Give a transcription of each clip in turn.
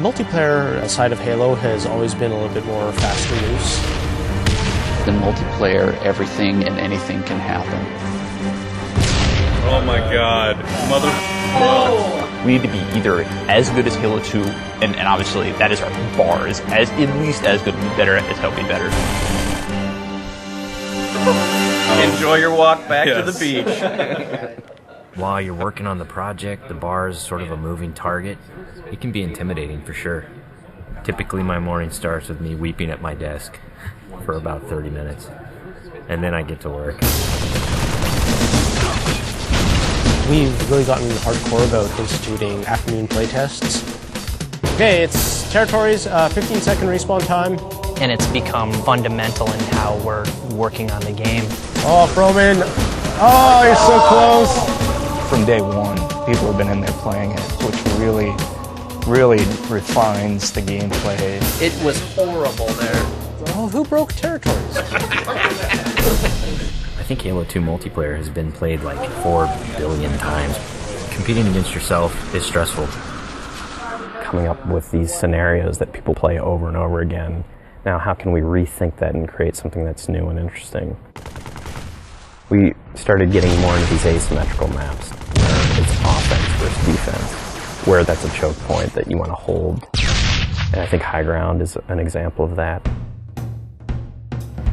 multiplayer side of Halo has always been a little bit more fast and loose. In multiplayer, everything and anything can happen. Oh my god. Mother... Oh. We need to be either as good as Halo 2, and obviously that is our bar, is as at least as good, better, as hopefully better. Enjoy your walk back to the beach. While you're working on the project, the bar is sort of a moving target. It can be intimidating for sure. Typically my morning starts with me weeping at my desk for about 30 minutes, and then I get to work. We've really gotten hardcore about instituting afternoon playtests. Okay, it's territories, 15-second respawn time. And it's become fundamental in how we're working on the game. Oh, Froman! Oh, you're so close! From day one, people have been in there playing it, which really refines the gameplay. It was horrible there. Oh, who broke territories? I think Halo 2 multiplayer has been played like 4 billion times. Competing against yourself is stressful. Coming up with these scenarios that people play over and over again. Now, how can we rethink that and create something that's new and interesting? We started getting more into these asymmetrical maps, where it's offense versus defense, where that's a choke point that you want to hold. And I think high ground is an example of that.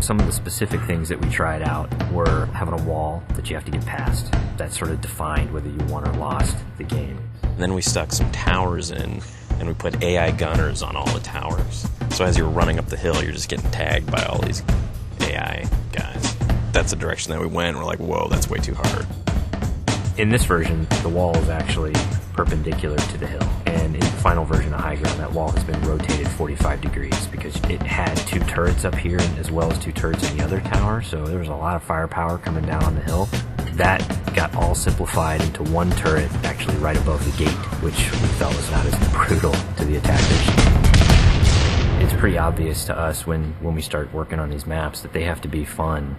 Some of the specific things that we tried out were having a wall that you have to get past. That sort of defined whether you won or lost the game. And then we stuck some towers in, and we put AI gunners on all the towers. So as you're running up the hill, you're just getting tagged by all these AI guys. That's the direction that we went. We're like, whoa, that's way too hard. In this version, the wall is actually perpendicular to the hill. And in the final version of High Ground, that wall has been rotated 45 degrees because it had 2 turrets up here as well as 2 turrets in the other tower. So there was a lot of firepower coming down on the hill. That got all simplified into 1 turret actually right above the gate, which we felt was not as brutal to the attackers. It's pretty obvious to us when we start working on these maps that they have to be fun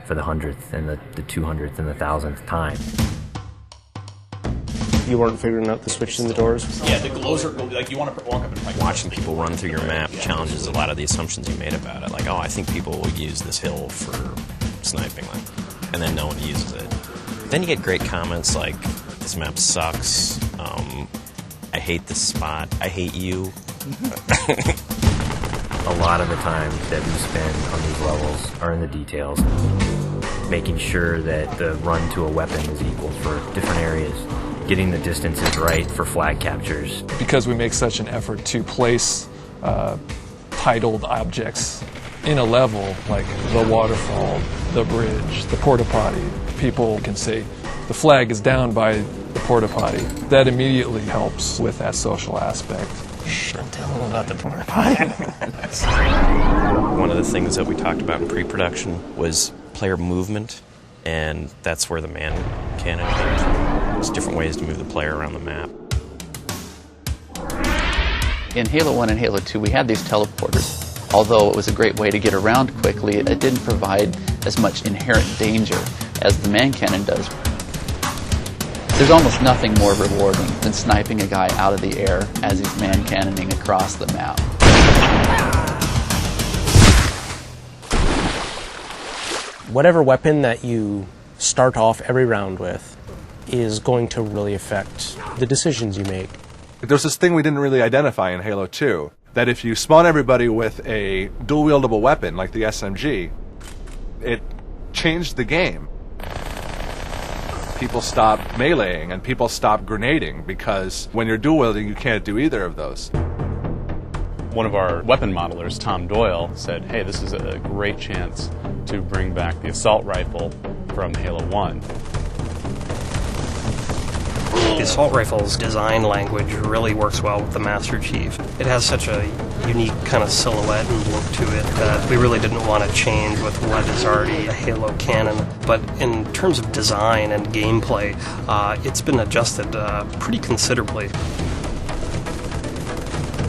for the 100th and the 200th and the 1000th time. You weren't figuring out the switches in the doors? Yeah, the glows are like you want to walk up and fight. Watching people run through your map challenges a lot of the assumptions you made about it. Like, oh, I think people will use this hill for sniping, and then no one uses it. Then you get great comments like, this map sucks, I hate this spot, I hate you. A lot of the time that we spend on these levels are in the details, making sure that the run to a weapon is equal for different areas, getting the distances right for flag captures. Because we make such an effort to place titled objects in a level, like the waterfall, the bridge, the porta potty, people can say the flag is down by the porta potty. That immediately helps with that social aspect. Don't tell them about the porta potty. One of the things that we talked about in pre-production was player movement, and that's where the man cannon comes from. There's different ways to move the player around the map. In Halo 1 and Halo 2, we had these teleporters. Although it was a great way to get around quickly, it didn't provide as much inherent danger as the man cannon does. There's almost nothing more rewarding than sniping a guy out of the air as he's man cannoning across the map. Whatever weapon that you start off every round with is going to really affect the decisions you make. There's this thing we didn't really identify in Halo 2, that if you spawn everybody with a dual-wieldable weapon like the SMG, it changed the game. People stopped meleeing and people stopped grenading because when you're dual-wielding, you can't do either of those. One of our weapon modelers, Tom Doyle, said, hey, this is a great chance to bring back the assault rifle from Halo 1. The assault rifle's design language really works well with the Master Chief. It has such a unique kind of silhouette and look to it that we really didn't want to change with what is already a Halo canon. But in terms of design and gameplay, it's been adjusted pretty considerably.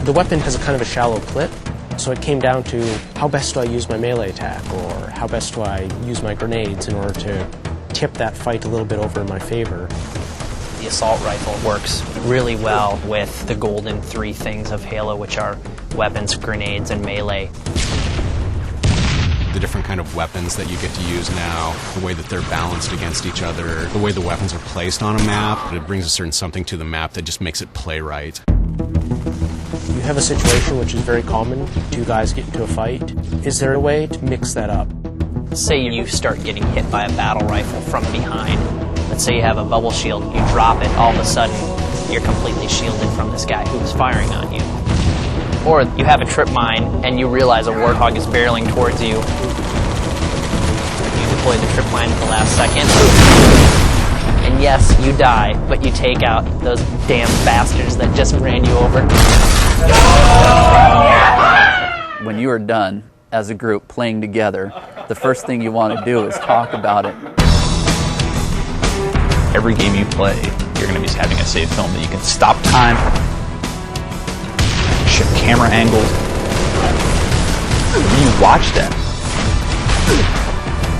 The weapon has a kind of a shallow clip, so it came down to how best do I use my melee attack, or how best do I use my grenades in order to tip that fight a little bit over in my favor. The assault rifle works really well with the golden three things of Halo, which are weapons, grenades, and melee. The different kind of weapons that you get to use now, the way that they're balanced against each other, the way the weapons are placed on a map, it brings a certain something to the map that just makes it play right. You have a situation which is very common, two guys get into a fight. Is there a way to mix that up? Say you start getting hit by a battle rifle from behind. Let's say you have a bubble shield, you drop it, all of a sudden you're completely shielded from this guy who's firing on you. Or you have a trip mine and you realize a warthog is barreling towards you. You deploy the trip mine at the last second. And yes, you die, but you take out those damn bastards that just ran you over. When you are done as a group playing together, the first thing you want to do is talk about it. Every game you play, you're going to be having a save film that you can stop time, shift camera angles. When you watch that.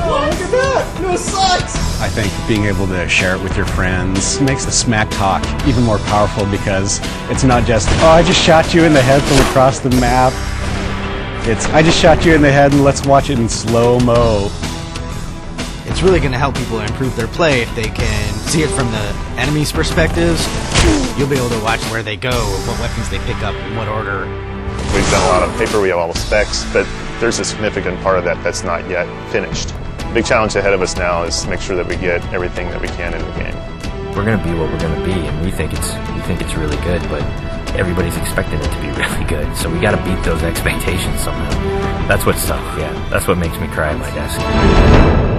Oh, look at that! No sucks! I think being able to share it with your friends makes the smack talk even more powerful, because it's not just, oh, I just shot you in the head from across the map. It's, I just shot you in the head and let's watch it in slow-mo. It's really going to help people improve their play if they can see it from the enemy's perspectives. You'll be able to watch where they go, what weapons they pick up, in what order. We've done a lot of paper, we have all the specs, but there's a significant part of that that's not yet finished. The big challenge ahead of us now is to make sure that we get everything that we can in the game. We're going to be what we're going to be, and we think it's really good, but everybody's expecting it to be really good, so we got to beat those expectations somehow. That's what's tough, yeah. That's what makes me cry at my desk.